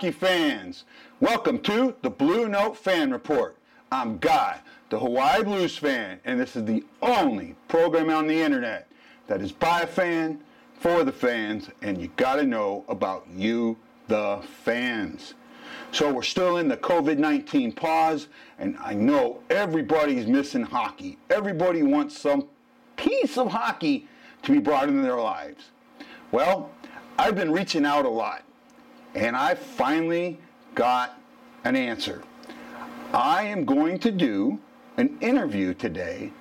hockey fans. Welcome to the BlueNote Fan Report. I'm Guy, the Hawaii Blues fan, and this is the only program on the internet that is by a fan, for the fans, and you gotta know about you, the fans. So we're still in the COVID-19 pause, and I know everybody's missing hockey. Everybody wants some piece of hockey to be brought into their lives. Well, I've been reaching out a lot, and I finally got an answer. I am going to do an interview today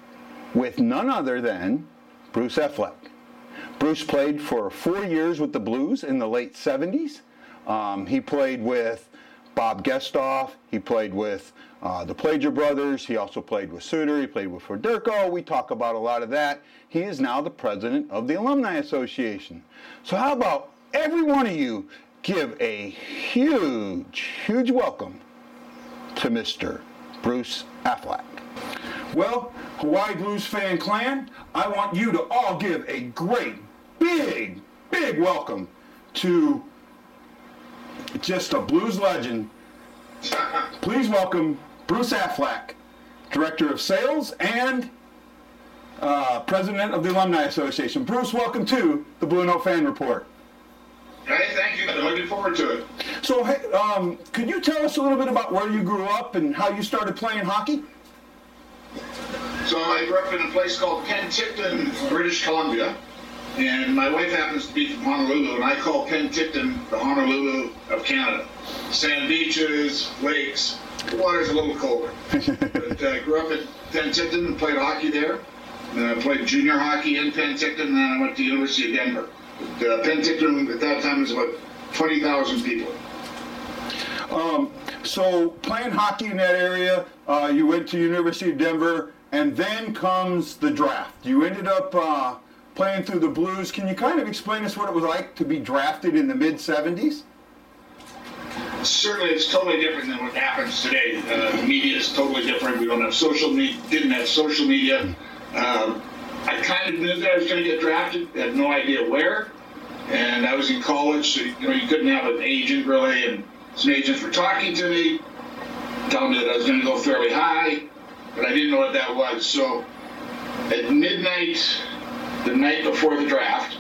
with none other than Bruce Affleck. Bruce played for 4 years with the Blues in the late 70s. He played with Bob Gestoff. He played with the Plager brothers. He also played with Suter. He played with Federico. We talk about a lot of that. He is now the president of the Alumni Association. So how about every one of you give a huge welcome to Mr. Bruce Affleck. Well, Hawaii Blues fan clan, I want you to all give a great, big welcome to just a blues legend. Please welcome Bruce Affleck, Director of Sales and President of the Alumni Association. Bruce, welcome to the BlueNote Fan Report. Hey, thank you. I'm looking forward to it. So, hey, could you tell us a little bit about where you grew up and how you started playing hockey? So I grew up in a place called Penticton, British Columbia, and my wife happens to be from Honolulu, and I call Penticton the Honolulu of Canada. Sand beaches, lakes, the water's a little colder. But I grew up at Penticton and played hockey there. And I played junior hockey in Penticton, and then I went to the University of Denver. Penticton at that time was about 20,000 people. So playing hockey in that area, you went to University of Denver, and then comes the draft. You ended up playing through the Blues. Can you kind of explain us what it was like to be drafted in the mid-'70s? Certainly, it's totally different than what happens today. The media is totally different. We don't have didn't have social media. I kind of knew that I was going to get drafted. I had no idea where. And I was in college, so you couldn't have an agent really. And some agents were talking to me, telling me that I was going to go fairly high, but I didn't know what that was. So at midnight, the night before the draft,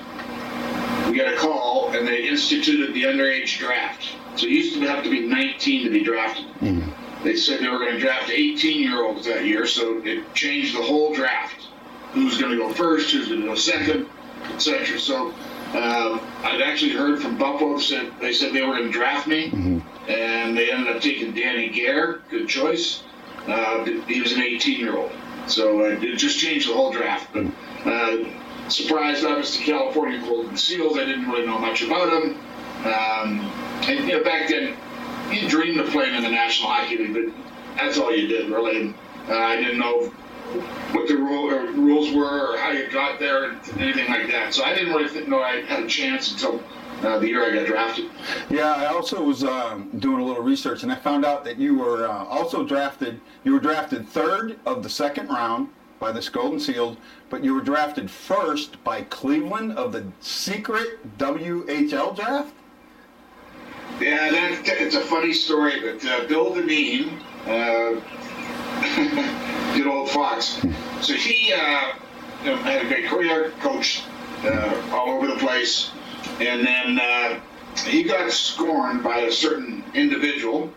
we got a call, and they instituted the underage draft. So you used to have to be 19 to be drafted. Mm-hmm. They said they were going to draft 18-year-olds that year, so it changed the whole draft. Who's going to go first, who's going to go second, etc. So I'd actually heard from Buffalo, they said they were going to draft me, mm-hmm. and they ended up taking Danny Gare, good choice. He was an 18-year-old. So it just changed the whole draft. But surprised, obviously, California Golden Seals. I didn't really know much about them. And back then, you dreamed of playing in the National Hockey League, but that's all you did, really. I didn't know what the rules were or how you got there and anything like that. So I didn't really know I had a chance until the year I got drafted. Yeah, I also was doing a little research, and I found out that you were also drafted. You were drafted third of the second round by the Golden Seals, but you were drafted first by Cleveland of the secret WHL draft? Yeah, it's a funny story, but Bill Dineen, good old Fox. So he had a great career, coached all over the place, and then he got scorned by a certain individual,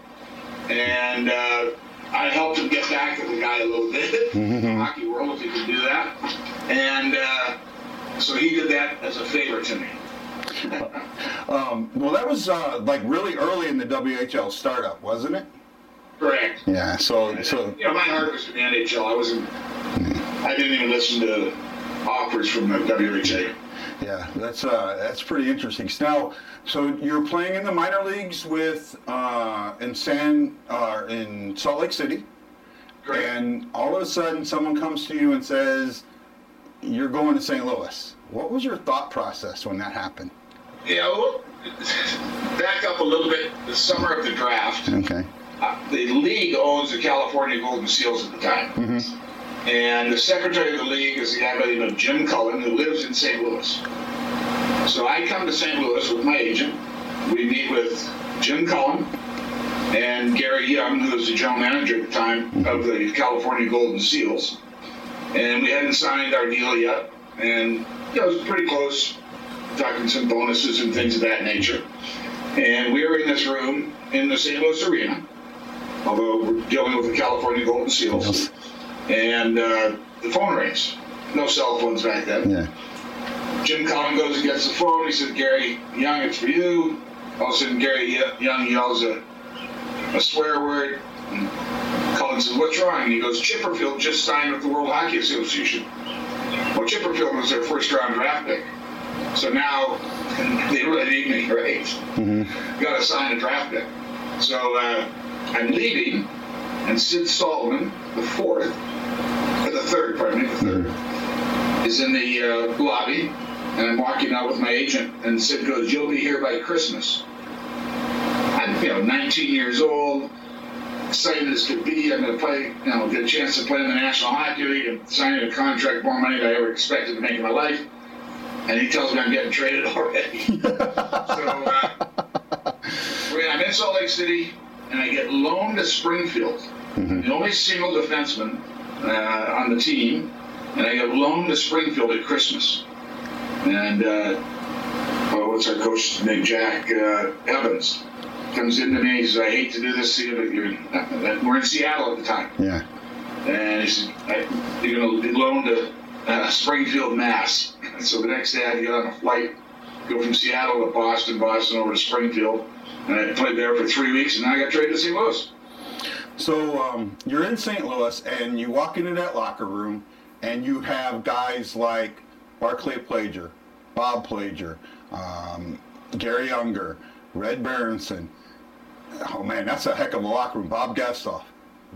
and I helped him get back at the guy a little bit in the hockey world, if you can do that, and so he did that as a favor to me. Well, that was like really early in the WHL startup, wasn't it? Correct. Yeah. So my heart was in the NHL. I didn't even listen to offers from the WHA. Yeah, that's pretty interesting. Now, so you're playing in the minor leagues with in Salt Lake City, Correct. And all of a sudden someone comes to you and says you're going to St. Louis. What was your thought process when that happened? Yeah, well, back up a little bit. The summer of the draft. Okay. The league owns the California Golden Seals at the time. Mm-hmm. And the secretary of the league is a guy by the name of Jim Cullen, who lives in St. Louis. So I come to St. Louis with my agent. We meet with Jim Cullen and Gary Young, who was the general manager at the time of the California Golden Seals. And we hadn't signed our deal yet. And it was pretty close, talking some bonuses and things of that nature. And we were in this room in the St. Louis Arena, although we're dealing with the California Golden Seals. And the phone rings. No cell phones back then. Yeah. Jim Cullen goes and gets the phone. He says, Gary Young, it's for you. All of a sudden, Gary Young yells a swear word. And Cullen says, what's wrong? And he goes, Chipperfield just signed with the World Hockey Association. Well, Chipperfield was their first-round draft pick. So now they really need me, right? Mm-hmm. Got to sign a draft pick. So I'm leaving, and Sid Solomon, the third, is in the lobby, and I'm walking out with my agent, and Sid goes, you'll be here by Christmas. I'm 19 years old, excited as could be. I'm going to play, get a chance to play in the National Hockey League and signing a contract, more money than I ever expected to make in my life. And he tells me I'm getting traded already. So I'm in Salt Lake City, and I get loaned to Springfield, the only single defenseman on the team, and I get loaned to Springfield at Christmas. And what's our coach named? Jack Evans comes into me. He says, I hate to do this to you, but we're in Seattle at the time. Yeah. And he says, you're going to be loaned to Springfield, Mass. And so the next day I get on a flight, go from Seattle to Boston over to Springfield. And I played there for 3 weeks, and then I got traded to St. Louis. So you're in St. Louis, and you walk into that locker room, and you have guys like Barclay Plager, Bob Plager, Gary Unger, Red Berenson. Oh man, that's a heck of a locker room. Bob Gestoff.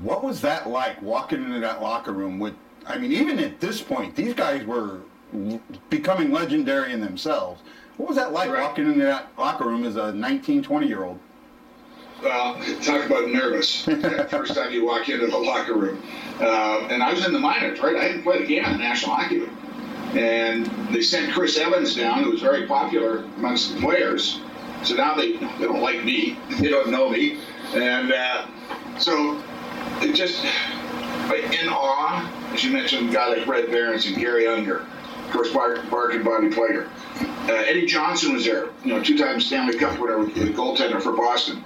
What was that like, walking into that locker room with, even at this point, these guys were becoming legendary in themselves. What was that like, walking into that locker room as a 19, 20-year-old? Well, talk about nervous. First time you walk into the locker room. And I was in the minors, right? I hadn't played a game in the National Hockey League. And they sent Chris Evans down, who was very popular amongst the players. So now they don't like me. They don't know me. And so it just, in awe, as you mentioned, a guy like Red Berenson, Gary Unger, of course, Bark and Bobby Plager. Eddie Johnson was there, two-time Stanley Cup winner, the goaltender for Boston.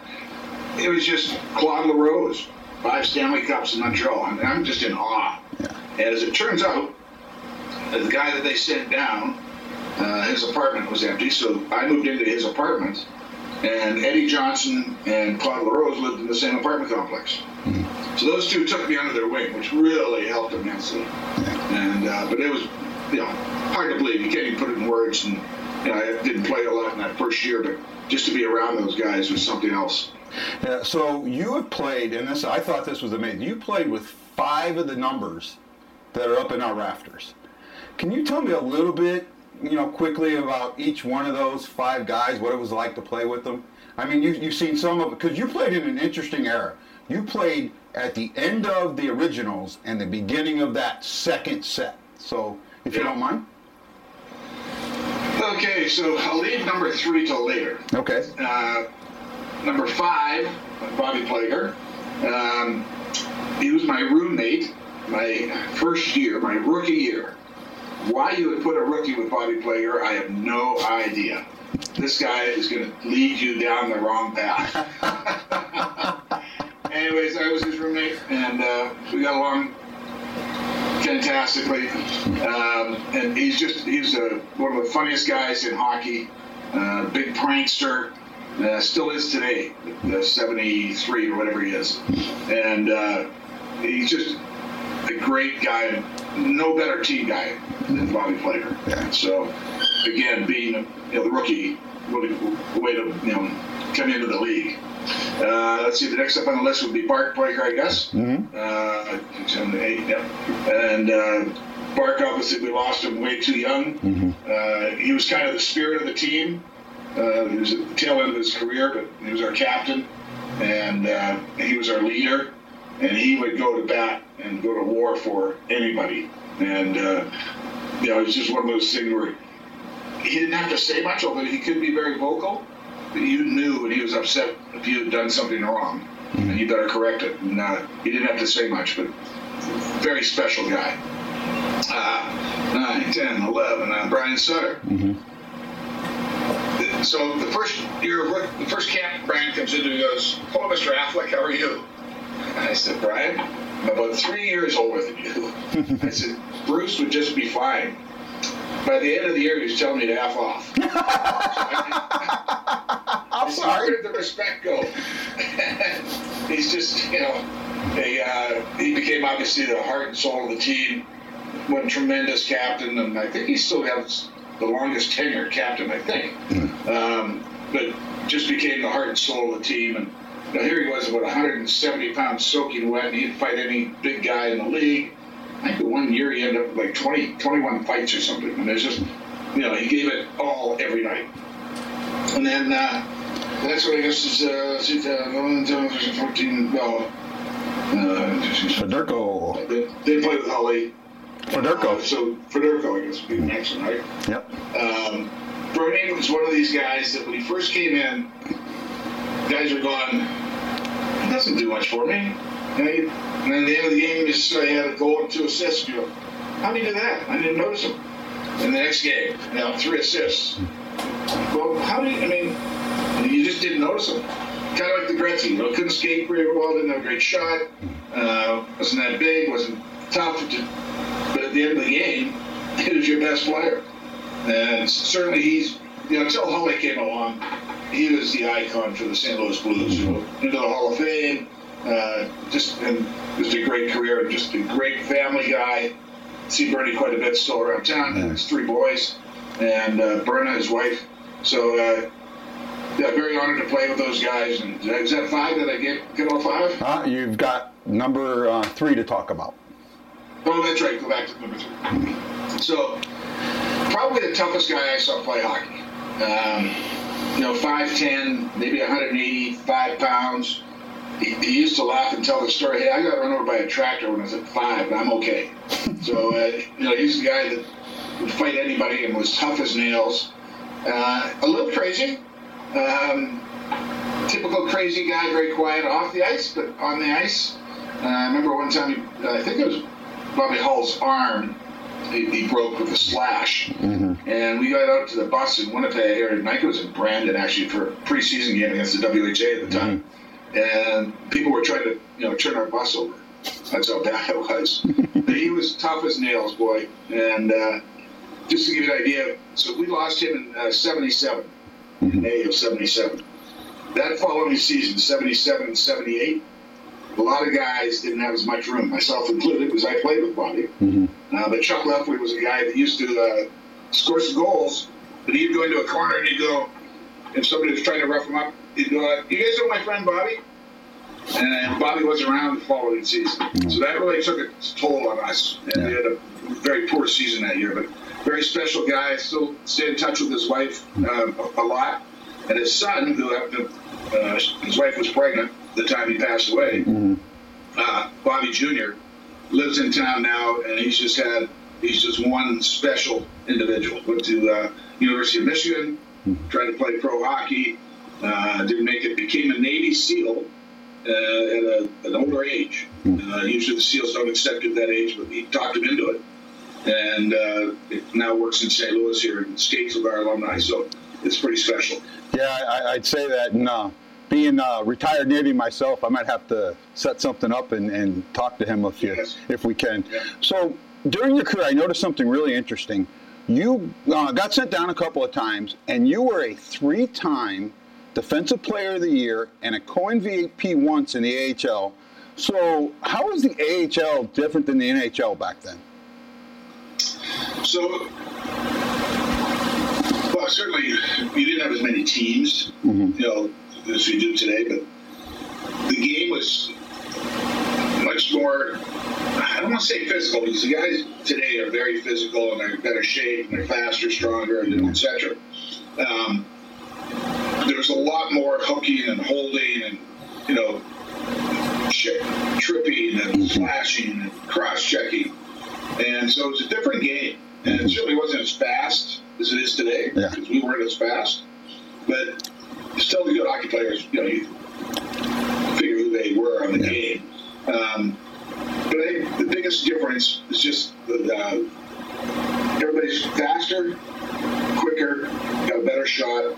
It was just Claude LaRose, 5 Stanley Cups in Montreal. I'm just in awe. And as it turns out, the guy that they sent down, his apartment was empty, so I moved into his apartment, and Eddie Johnson and Claude LaRose lived in the same apartment complex. Mm-hmm. So those two took me under their wing, which really helped immensely. And but it was, hard to believe. You can't even put it in words. And I didn't play a lot in that first year, but just to be around those guys was something else. Yeah, so you have played, and I thought this was amazing. You played with 5 of the numbers that are up in our rafters. Can you tell me a little bit, quickly about each one of those 5 guys, what it was like to play with them? You've seen some of it, because you played in an interesting era. You played at the end of the originals and the beginning of that second set. So, if you don't mind. Okay, so I'll leave number 3 till later. Okay. Number 5, Bobby Plager. He was my roommate my first year, my rookie year. Why you would put a rookie with Bobby Plager, I have no idea. This guy is going to lead you down the wrong path. Anyways, I was his roommate, and we got along fantastically. And he's one of the funniest guys in hockey, big prankster, still is today, 73 or whatever he is. And he's just a great guy, no better team guy than Bobby Plager. Yeah. So, again, being the rookie, what a way to come into the league. Let's see, the next up on the list would be Bark Plager, I guess. Mm-hmm. 8, yeah. And Bark, obviously, we lost him way too young. Mm-hmm. He was kind of the spirit of the team. He was at the tail end of his career, but he was our captain, and he was our leader. And he would go to bat and go to war for anybody. And, it's just one of those things where he didn't have to say much, although he could be very vocal. that you knew when he was upset if you had done something wrong, and you better correct it. And he didn't have to say much, but very special guy. 9, 10, 11, Brian Sutter. So the first year, the first camp, Brian comes in and he goes, "Hello, Mr. Affleck, how are you?" And I said, "Brian, I'm about 3 years older than you." I said, "Bruce would just be fine." By the end of the year, he was telling me to F off. I'm sorry. Where did the respect go? He's just, he became obviously the heart and soul of the team. One tremendous captain, and I think he still has the longest tenured captain, I think. But just became the heart and soul of the team. And here he was, about 170 pounds soaking wet, and he'd fight any big guy in the league. I think the 1 year he ended up with like 21 fights or something. And there's just, he gave it all every night. And then that's what I guess is 2014. Well, Federico. They played with Holly. Federico. So Federico, I guess, would be the next one, right? Yep. Bernie was one of these guys that when he first came in, guys were going, "He doesn't do much for me." And then at the end of the game, he had a goal and 2 assists. You go, "How did he do that? I didn't notice him." And the next game, 3 assists. Well, you just didn't notice him. Kind of like the Gretzky, couldn't skate very well, didn't have a great shot, wasn't that big, wasn't tough, but at the end of the game, he was your best player. And certainly he's, until Holly came along, he was the icon for the St. Louis Blues. Into the Hall of Fame, just a great career, and just a great family guy. See Bernie quite a bit still around town. He has 3 boys, and Berna, his wife. So, very honored to play with those guys. And is that 5? Did I get all 5? You've got number 3 to talk about. Oh, that's right. Go back to number 3. So, probably the toughest guy I saw play hockey. 5'10", maybe 185 pounds. He used to laugh and tell the story, "Hey, I got run over by a tractor when I was at 5, but I'm okay." So, he's the guy that would fight anybody and was tough as nails. A little crazy. Typical crazy guy, very quiet off the ice, but on the ice. I remember one time, I think it was Bobby Hull's arm, he broke with a slash. And we got out to the bus in Winnipeg, or I think it was in Brandon, actually, for a preseason game against the WHA at the time. And people were trying to, turn our bus over. That's how bad it was. But he was tough as nails, boy. And just to give you an idea, so we lost him in 77, in May of 77. That following season, 77 and 78, a lot of guys didn't have as much room, myself included, because I played with Bobby. But Chuck Leffley was a guy that used to score some goals, but he'd go into a corner and he'd go, if somebody was trying to rough him up, he'd go, "You guys know my friend Bobby?" And Bobby wasn't around the following season. So that really took its toll on us. And we had a very poor season that year, but very special guy. Still stay in touch with his wife a lot. And his son, who his wife was pregnant the time he passed away, Bobby Jr., lives in town now, and he's just one special individual. Went to University of Michigan, tried to play pro hockey, didn't make it, became a Navy SEAL at an older age. Usually the SEALs don't accept it at that age, but he talked him into it. And it now works in St. Louis here and skates with our alumni, so it's pretty special. Yeah, I'd say that. And being retired Navy myself, I might have to set something up and talk to him if we can. Yeah. So during your career, I noticed something really interesting. You got sent down a couple of times, and you were a 3-time Defensive Player of the Year and a co-MVP once in the AHL. So how was the AHL different than the NHL back then? So, well, certainly you didn't have as many teams, as we do today, but the game was much more, I don't want to say physical, because the guys today are very physical and they're in better shape and they're faster, stronger, et cetera. There was a lot more hooking and holding and, tripping and slashing and cross-checking. And so it was a different game. And it certainly wasn't as fast as it is today, because we weren't as fast. But still the good hockey players, you figure who they were on the game. But I think the biggest difference is just that everybody's faster, quicker, got a better shot,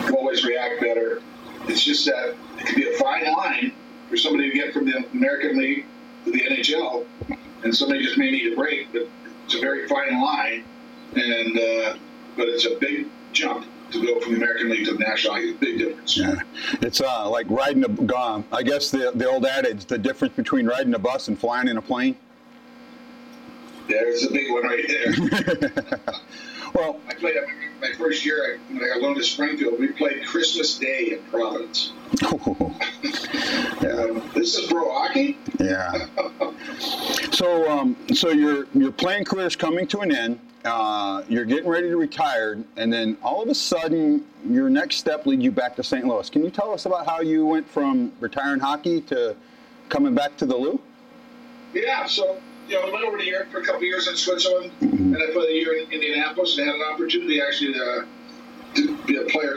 can always react better. It's just that it can be a fine line for somebody to get from the American League to the NHL, and somebody just may need a break, but it's a very fine line, and but it's a big jump to go from the American League to the National League. It's a big difference. Yeah, it's like riding I guess the old adage, the difference between riding a bus and flying in a plane. There's a big one right there. Well, I played my first year when I got loaned to Springfield. We played Christmas Day in Providence. This is pro hockey. Yeah. So your playing career is coming to an end. You're getting ready to retire, and then all of a sudden, your next step leads you back to St. Louis. Can you tell us about how you went from retiring hockey to coming back to the Lou? Yeah. So. I went over to Europe for a couple of years in Switzerland, and I played a year in Indianapolis, and had an opportunity actually to be a player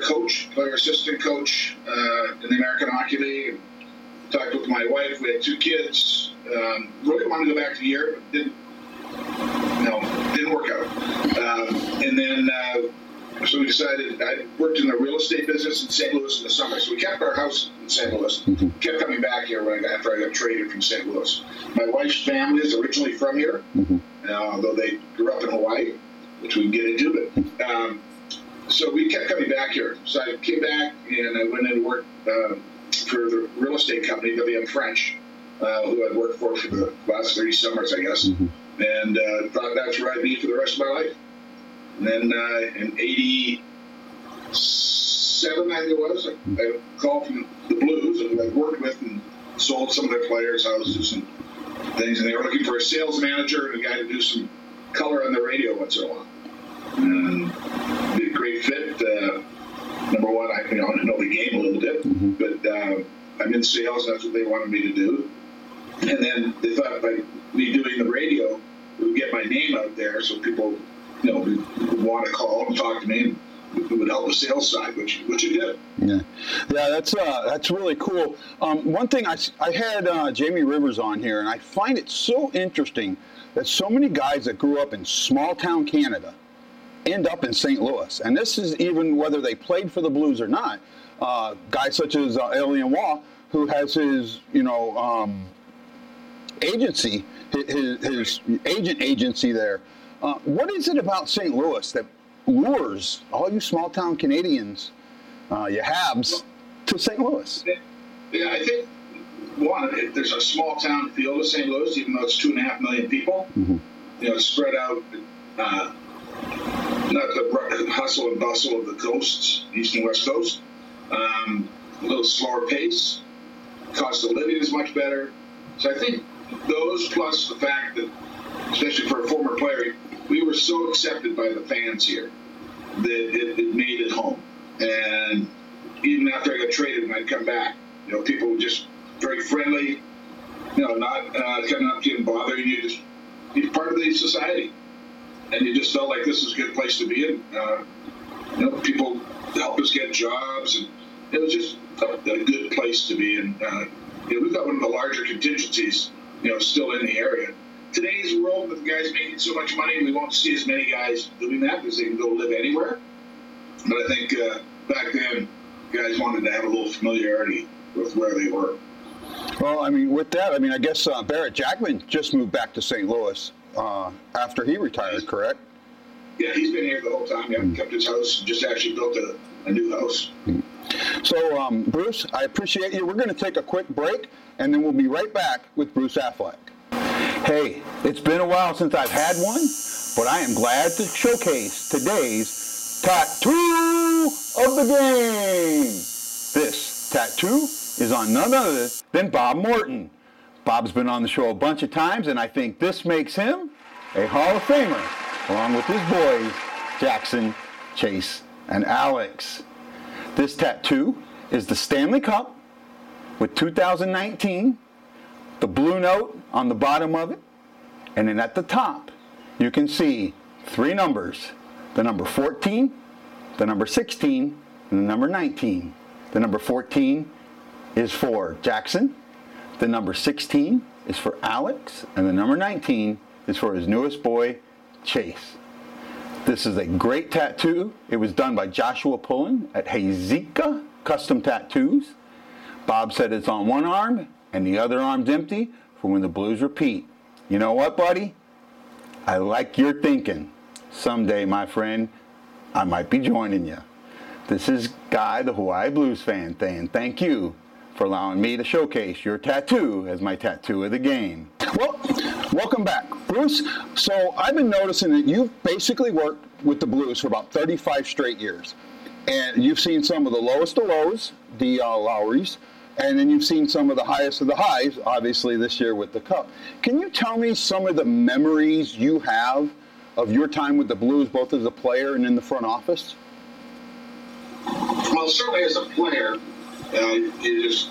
assistant coach in the American Hockey League. And talked with my wife. We had 2 kids. Really wanted to go back to Europe, but didn't work out. And then so we decided. I worked in the real estate business in St. Louis in the summer, so we kept our house in St. Louis. Kept coming back here after I got traded from St. Louis. My wife's family is originally from here, although they grew up in Hawaii, which we can get into. But so we kept coming back here. So I came back and I went and worked for the real estate company, WM French, who I'd worked for the last 30 summers, I guess, and thought that's where I'd be for the rest of my life. And then in 87, I think it was, I called from the Blues, who I'd worked with and sold some of their players' houses and things, and they were looking for a sales manager and a guy to do some color on the radio once in a while. And it'd be a great fit. Number one, I know the game a little bit, but I'm in sales, that's what they wanted me to do. And then they thought by me doing the radio, it would get my name out there so people would want to call and talk to me, and it would help the sales side, which it did. Yeah, that's really cool. One thing I had Jamie Rivers on here, and I find it so interesting that so many guys that grew up in small town Canada end up in St. Louis, and this is even whether they played for the Blues or not. Guys such as Elian Waugh, who has his agency, his agent agency there. What is it about St. Louis that lures all you small-town Canadians, you Habs, to St. Louis? Yeah, I think, one, there's a small-town feel to St. Louis, even though it's 2.5 million people. It's spread out, not the hustle and bustle of the coasts, East and West Coast. A little slower pace. Cost of living is much better. So I think those, plus the fact that, especially for a former player, we were so accepted by the fans here that it made it home. And even after I got traded and I'd come back, people were just very friendly, not coming up to you and bothering you, just be part of the society. And you just felt like this is a good place to be in. People helped us get jobs, and it was just a good place to be in. We've got one of the larger contingencies, still in the area. Today's world, with guys making so much money, we won't see as many guys doing that because they can go live anywhere. But I think back then, guys wanted to have a little familiarity with where they were. Well, with that, I guess Barrett Jackman just moved back to St. Louis after he retired, correct? Yeah, he's been here the whole time. He kept his house, just actually built a new house. So, Bruce, I appreciate you. We're going to take a quick break, and then we'll be right back with Bruce Affleck. Hey, it's been a while since I've had one, but I am glad to showcase today's tattoo of the game. This tattoo is on none other than Bob Morton. Bob's been on the show a bunch of times, and I think this makes him a Hall of Famer, along with his boys, Jackson, Chase, and Alex. This tattoo is the Stanley Cup with 2019, the BlueNote on the bottom of it, and then at the top, you can see 3 numbers, the number 14, the number 16, and the number 19. The number 14 is for Jackson. The number 16 is for Alex. And the number 19 is for his newest boy, Chase. This is a great tattoo. It was done by Joshua Pullen at Hazika Custom Tattoos. Bob said it's on one arm and the other arm's empty for when the Blues repeat. You know what, buddy? I like your thinking. Someday, my friend, I might be joining you. This is Guy, the Hawaii Blues fan, saying thank you for allowing me to showcase your tattoo as my tattoo of the game. Well, welcome back, Bruce. So I've been noticing that you've basically worked with the Blues for about 35 straight years. And you've seen some of the lowest of lows, the Lowrys, and then you've seen some of the highest of the highs, obviously this year with the Cup. Can you tell me some of the memories you have of your time with the Blues, both as a player and in the front office? Well, certainly as a player, you just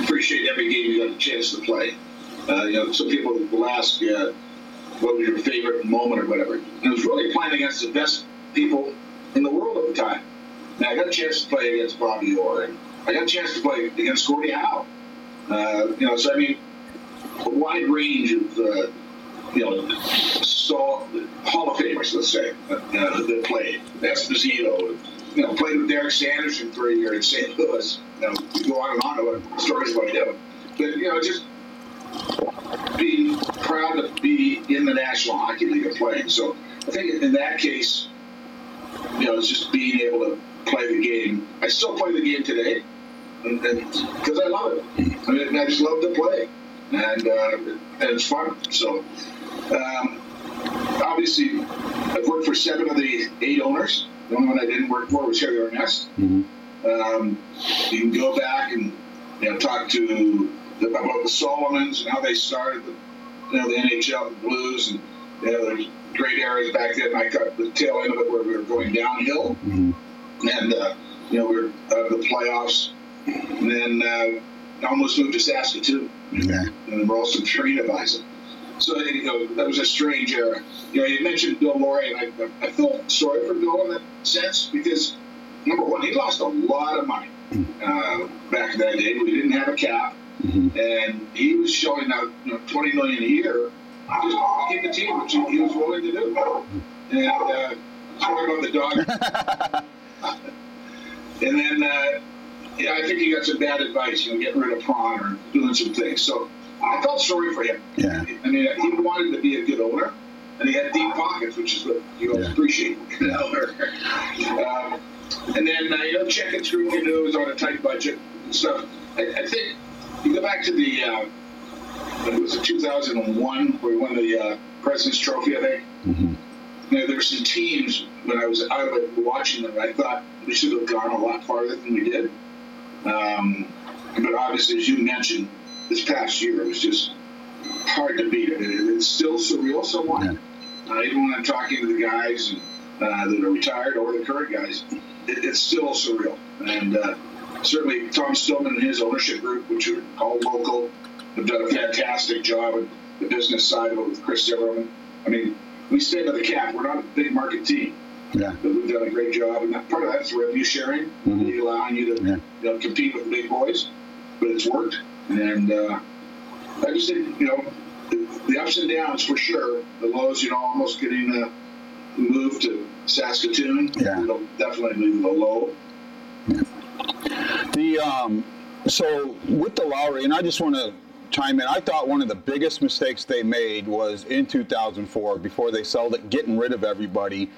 appreciate every game you got a chance to play. Some people will ask, what was your favorite moment or whatever. And it was really playing against the best people in the world at the time. Now, I got a chance to play against Bobby Orr, and I got a chance to play against Gordie Howe. So I mean, a wide range of, Hall of Famers, let's say, that played. Esposito, played with Derek Sanderson for a year in St. Louis. We go on and on about stories about him. But, just being proud to be in the National Hockey League and playing. So I think in that case, it's just being able to play the game. I still play the game today, and because I love it. I mean, I just love to play, and it's fun. So, obviously, I've worked for 7 of the 8 owners. The only one I didn't work for was Harry Arnest. Mm-hmm. You can go back and talk about the Solomons and how they started the NHL, the Blues, and there's great areas back then. I got the tail end of it where we were going downhill, mm-hmm. and we were out of the playoffs, and then I almost moved to Saskatoon, and we're also Trina Bison. So that was a strange era. You mentioned Bill Laurie, and I feel sorry for Bill in that sense because number one, he lost a lot of money back in that day. We didn't have a cap, mm-hmm. and he was showing out $20 million a year. Just keep the team, which he was willing to do. And sorry about the dog. And then, I think he got some bad advice, getting rid of Prawn or doing some things. So I felt sorry for him. Yeah. I mean, he wanted to be a good owner, and he had deep pockets, which is what you always appreciate. And then, checking through windows on a tight budget and stuff. I think you go back to the it was 2001 where we won the President's Trophy, I think. Mm-hmm. There were some teams when I was out of it watching them, I thought we should have gone a lot farther than we did. But obviously, as you mentioned, this past year it was just hard to beat. It's still surreal somewhat. Yeah. Even when I'm talking to the guys that are retired or the current guys, it's still surreal. And certainly Tom Stillman and his ownership group, which are all local, have done a fantastic job at the business side of it with Chris Zimmerman. I mean, we stay by the cap. We're not a big market team. Yeah. But we've done a great job. And part of that is revenue sharing, mm-hmm. allowing you to compete with the big boys. But it's worked. And I just think, the ups and downs for sure. The lows, almost getting moved to Saskatoon. Yeah. Definitely the low. Yeah. So with the Lowry, and I just want to chime in, I thought one of the biggest mistakes they made was in 2004, before they sold it, getting rid of everybody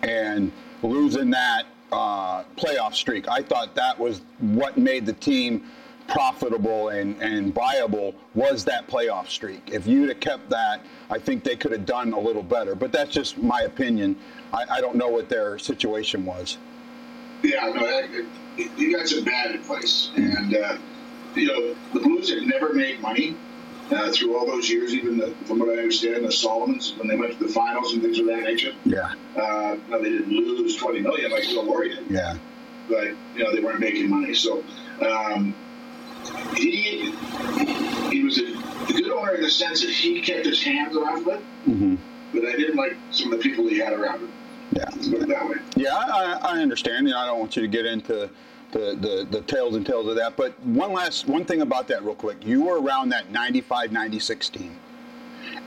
and losing that playoff streak. I thought that was what made the team profitable and viable, was that playoff streak. If you'd have kept that, I think they could have done a little better. But that's just my opinion. I don't know what their situation was. Yeah, no, you got some bad advice. And, the Blues had never made money through all those years, even from what I understand, the Solomons, when they went to the finals and things of that nature. Yeah. They didn't lose $20 million like Bill Laurie did. Yeah. But, they weren't making money. So, he was a good owner in the sense that he kept his hands off of it, mm-hmm. but I didn't like some of the people he had around him. Yeah. Let's put it that way. Yeah, I understand. I don't want you to get into the tails and tails of that. But one thing about that real quick. You were around that 95-96 team.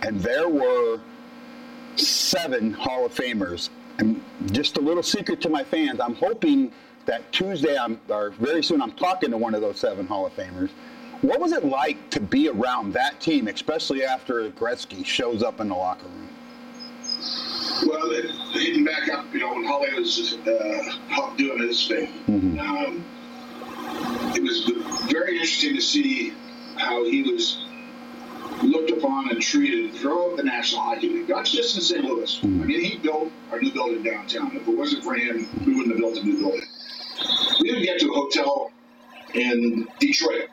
And there were 7 Hall of Famers. And just a little secret to my fans, I'm hoping that Tuesday, or very soon, I'm talking to one of those 7 Hall of Famers. What was it like to be around that team, especially after Gretzky shows up in the locker room? Well, hitting back up, when Holly was doing his thing, it was very interesting to see how he was looked upon and treated throughout the National Hockey League, not just in St. Louis. I mean, he built our new building downtown. If it wasn't for him, we wouldn't have built a new building. We didn't get to a hotel in Detroit.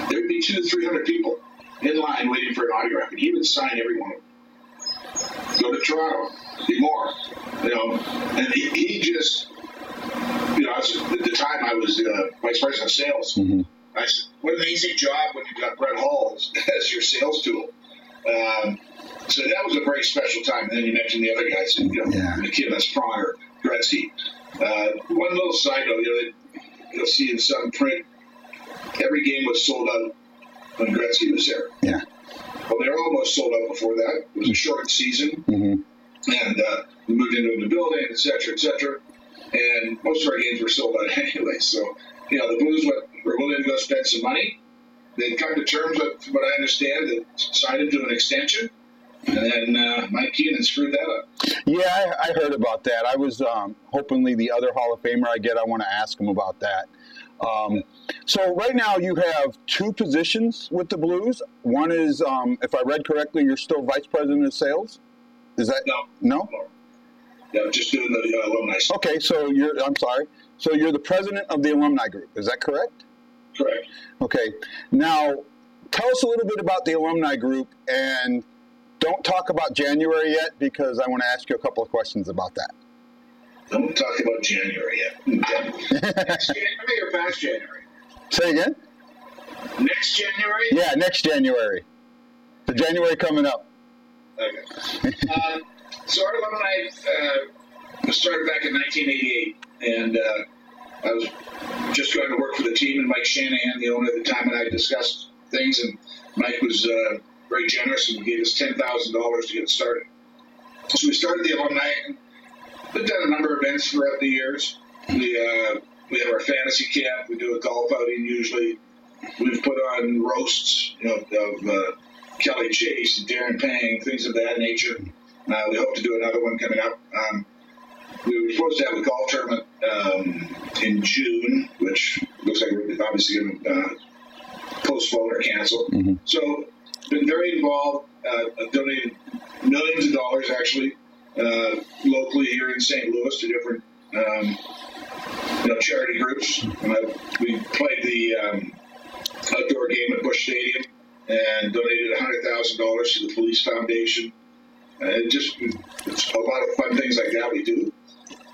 There'd be 200-300 people in line waiting for an autograph, and he would sign every one of them. Go to Toronto, be more, and he just, at the time I was vice president of sales. I said, what an easy job when you got Brett Hall as your sales tool. So that was a very special time. And then you mentioned the other guys, McKinnon, Pronger, Gretzky. One little side note, you'll see in some print, every game was sold out when Gretzky was there. Yeah. Well, they were almost sold out before that. It was a short season. And we moved into a new building, et cetera, and most of our games were sold out anyway. So, the Blues were willing to go spend some money. They'd come to terms with, from what I understand, that signed into an extension. And then Mike Keenan screwed that up. Yeah, I heard about that. I was hopefully the other Hall of Famer I want to ask him about that. So right now you have 2 positions with the Blues. One is, if I read correctly, you're still vice president of sales. Is that no? Yeah, just doing the alumni stuff. Okay, so you're the president of the alumni group. Is that correct? Correct. Okay. Now, tell us a little bit about the alumni group, and don't talk about January yet because I want to ask you a couple of questions about that. Don't talk about January yet. Next January or past January? Say again? Next January? Yeah, next January. The January coming up. Okay. So our alumni started back in 1988, and I was just going to work for the team, and Mike Shanahan, the owner at the time, and I discussed things, and Mike was very generous and gave us $10,000 to get started. So we started the alumni. We've done a number of events throughout the years. We have our fantasy camp. We do a golf outing usually. We've put on roasts, of Kelly Chase and Darren Pang, things of that nature. We hope to do another one coming up. We were supposed to have a golf tournament in June, which looks like we're obviously going to postpone or cancel. So, been very involved. I've donated millions of dollars, actually, locally here in St. Louis to different charity groups. We played the outdoor game at Busch Stadium and donated $100,000 to the Police Foundation. It's a lot of fun things like that we do.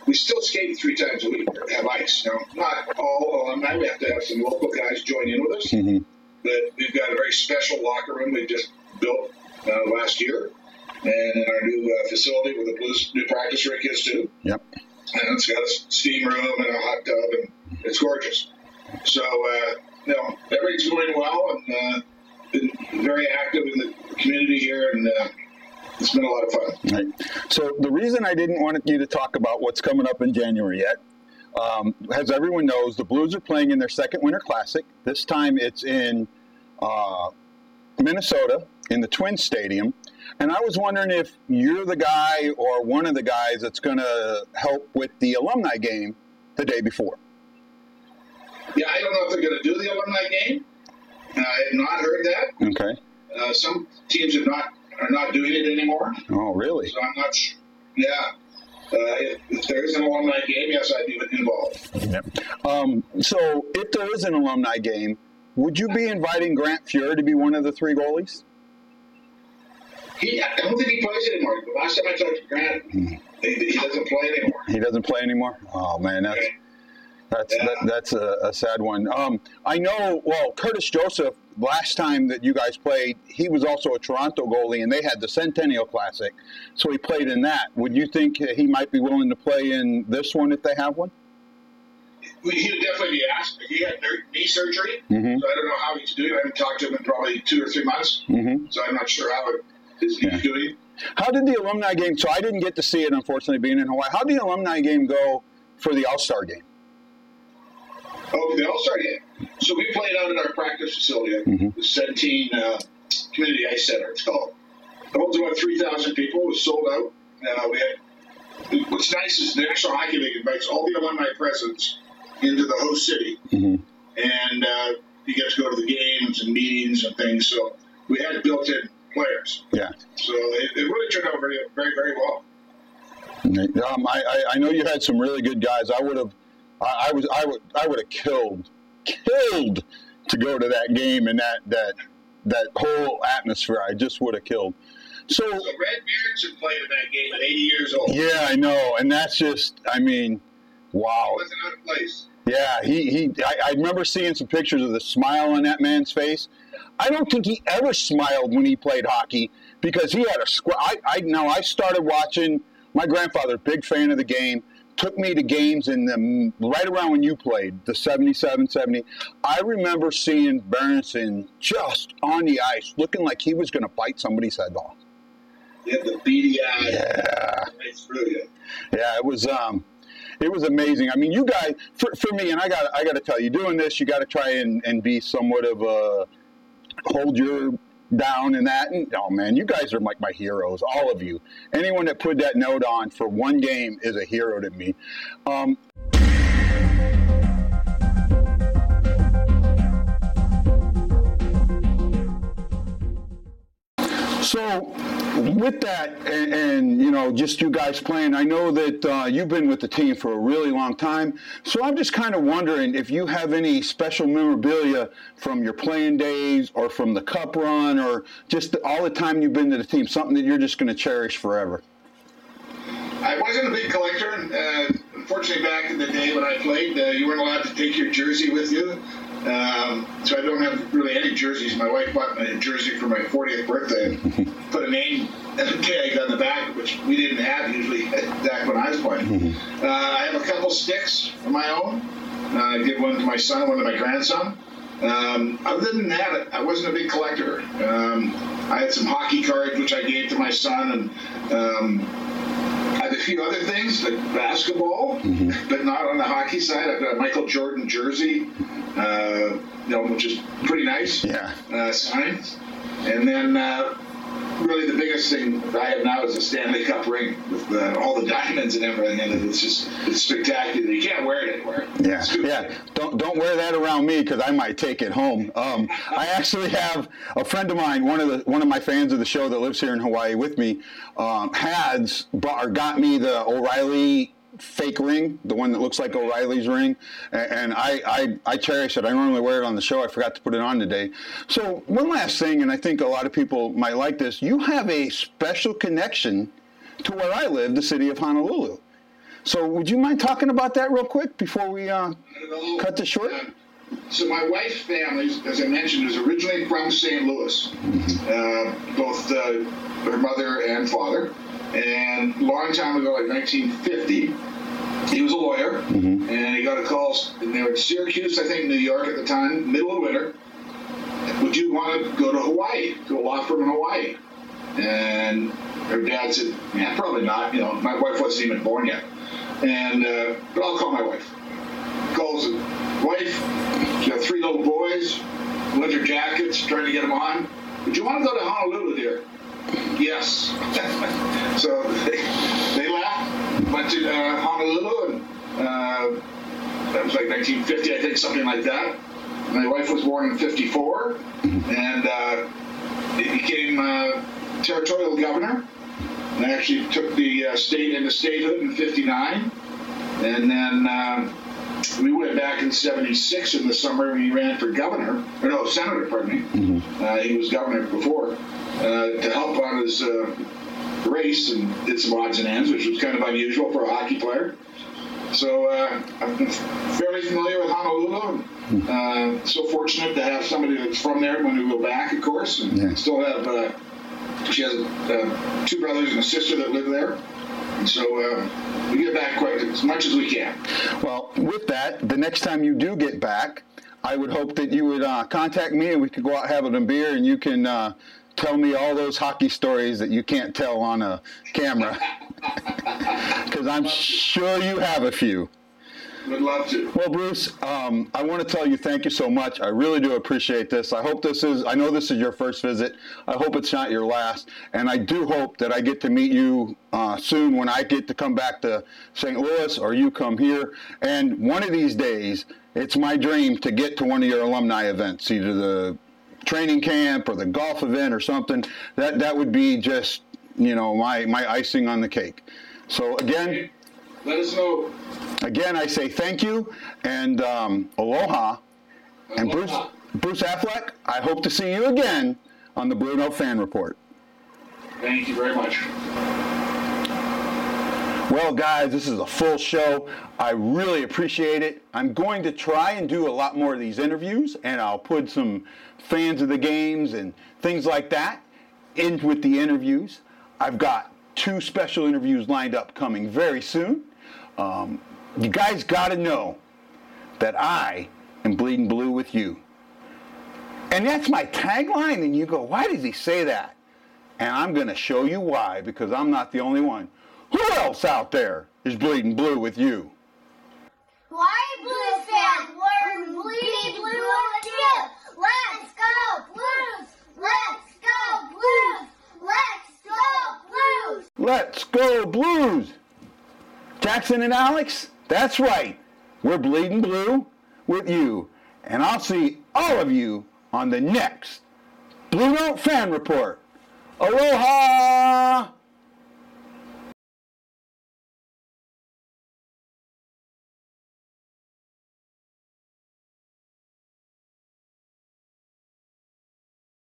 We still skate 3 times a week, have ice. Now, not all alumni. We have to have some local guys join in with us. But we've got a very special locker room we just built last year. And in our new facility where the Blues new practice rink is too. Yep. And it's got a steam room and a hot tub, and it's gorgeous. So, everything's going well, and been very active in the community here, and it's been a lot of fun. Right. So the reason I didn't want you to talk about what's coming up in January yet, as everyone knows, the Blues are playing in their second Winter Classic. This time it's in Minnesota in the Twins Stadium. And I was wondering if you're the guy or one of the guys that's going to help with the alumni game the day before. Yeah, I don't know if they're going to do the alumni game. I have not heard that. Okay. Some teams are not doing it anymore. Oh, really? So I'm not sure. Yeah. If there is an alumni game, yes, I'd be involved. Yep. So if there is an alumni game, would you be inviting Grant Fuhr to be one of the 3 goalies? I don't think he plays anymore. The last time I talked to Grant, he doesn't play anymore. He doesn't play anymore? Oh, man, that's a sad one. I know, Curtis Joseph, last time that you guys played, he was also a Toronto goalie, and they had the Centennial Classic, so he played in that. Would you think he might be willing to play in this one if they have one? he would definitely be asked. He had knee surgery, Mm-hmm. so I don't know how he's doing. I haven't talked to him in probably 2 or 3 months, Mm-hmm. so I'm not sure how his knee's doing. How did the alumni game, so I didn't get to see it, unfortunately, being in Hawaii. How did the alumni game go for the All-Star game? Oh, the All-Star game. So we played out at our practice facility at the 17 Community Ice Center, it's called. It holds about 3,000 people. It was sold out. What's nice is the National Hockey League invites all the alumni presidents into the host city. Mm-hmm. And you get to go to the games and meetings and things. So we had built-in players. Yeah. So it really turned out very, very, very well. I know you had some really good guys. I would have killed to go to that game and that whole atmosphere. I just would have killed. So Red Beardson played in that game at 80 years old. Yeah, I know, and that's just, I mean, wow. He wasn't out of place. Yeah, I remember seeing some pictures of the smile on that man's face. I don't think he ever smiled when he played hockey because he had I started watching. My grandfather, big fan of the game, took me to games right around when you played, the 77, 70. I remember seeing Berenson just on the ice looking like he was going to bite somebody's head off. He had the beady eye. Yeah. It's brilliant. Yeah, it was amazing. I mean, you guys, for me, and I got to tell you, doing this, you got to try and be somewhat of a hold your down and that. And, oh, man, you guys are like my heroes, all of you. Anyone that put that note on for one game is a hero to me. So with that and you know, just you guys playing, I know that you've been with the team for a really long time. So I'm just kind of wondering if you have any special memorabilia from your playing days or from the cup run or just all the time you've been to the team, something that you're just going to cherish forever. I wasn't a big collector. Unfortunately, back in the day when I played, you weren't allowed to take your jersey with you. So I don't have really any jerseys. My wife bought me a jersey for my 40th birthday and put a name tag on the back, which we didn't have usually back when I was playing. I have a couple sticks of my own. I give one to my son, one to my grandson. Other than that, I wasn't a big collector. I had some hockey cards, which I gave to my son, and I have a few other things like basketball, but not on the hockey side. I've got a Michael Jordan jersey, which is pretty nice. Yeah. Signed. And then really the biggest thing I have now is a Stanley Cup ring with all the diamonds and everything in it. It's spectacular. You can't wear it anywhere. Yeah. Yeah. Don't wear that around me because I might take it home. I actually have a friend of mine, one of my fans of the show that lives here in Hawaii with me, got me the O'Reilly fake ring, the one that looks like O'Reilly's ring, and I cherish it. I normally wear it on the show. I forgot to put it on today. So one last thing, and I think a lot of people might like this, you have a special connection to where I live, the city of Honolulu. So would you mind talking about that real quick before we cut this short? So my wife's family, as I mentioned, is originally from St. Louis, both her mother and father. And a long time ago, like 1950, he was a lawyer, and he got a call, and they were in Syracuse, I think, New York at the time, middle of winter. Would you want to go to Hawaii, to a law firm in Hawaii? And her dad said, yeah, probably not. You know, my wife wasn't even born yet. And but I'll call my wife. Calls the wife. She's got 3 little boys, winter jackets, trying to get them on. Would you want to go to Honolulu, dear? Yes. So they left, went to Honolulu, and that was like 1950, I think, something like that. My wife was born in 54, and he became territorial governor, and actually took the state into statehood in 59, and then we went back in 76 in the summer when he ran for senator, pardon me. He was governor before, to help on his race and did some odds and ends, which was kind of unusual for a hockey player. So I'm fairly familiar with Honolulu. So fortunate to have somebody that's from there when we go back, of course, and still have She has 2 brothers and a sister that live there. And so we get back quite as much as we can. Well, with that, the next time you do get back, I would hope that you would contact me and we could go out having a beer and you can tell me all those hockey stories that you can't tell on a camera. Because I'm sure you have a few. Would love to. Well, Bruce, I want to tell you thank you so much. I really do appreciate this. I know this is your first visit. I hope it's not your last. And I do hope that I get to meet you soon when I get to come back to St. Louis or you come here. And one of these days, it's my dream to get to one of your alumni events, either the training camp or the golf event or something. That would be just, my icing on the cake. So again, let us know. Again, I say thank you and aloha. And Bruce Affleck, I hope to see you again on the BlueNote Fan Report. Thank you very much. Well, guys, this is a full show. I really appreciate it. I'm going to try and do a lot more of these interviews, and I'll put some fans of the games and things like that in with the interviews. I've got 2 special interviews lined up coming very soon. You guys got to know that I am bleeding blue with you. And that's my tagline, and you go, why does he say that? And I'm going to show you why, because I'm not the only one. Who else out there is bleeding blue with you? HawaiiBluesFan, we're bleeding blue with you. Let's go Blues! Let's go Blues! Let's go Blues! Let's go Blues! Jackson and Alex, that's right. We're bleeding blue with you. And I'll see all of you on the next BlueNote Fan Report. Aloha!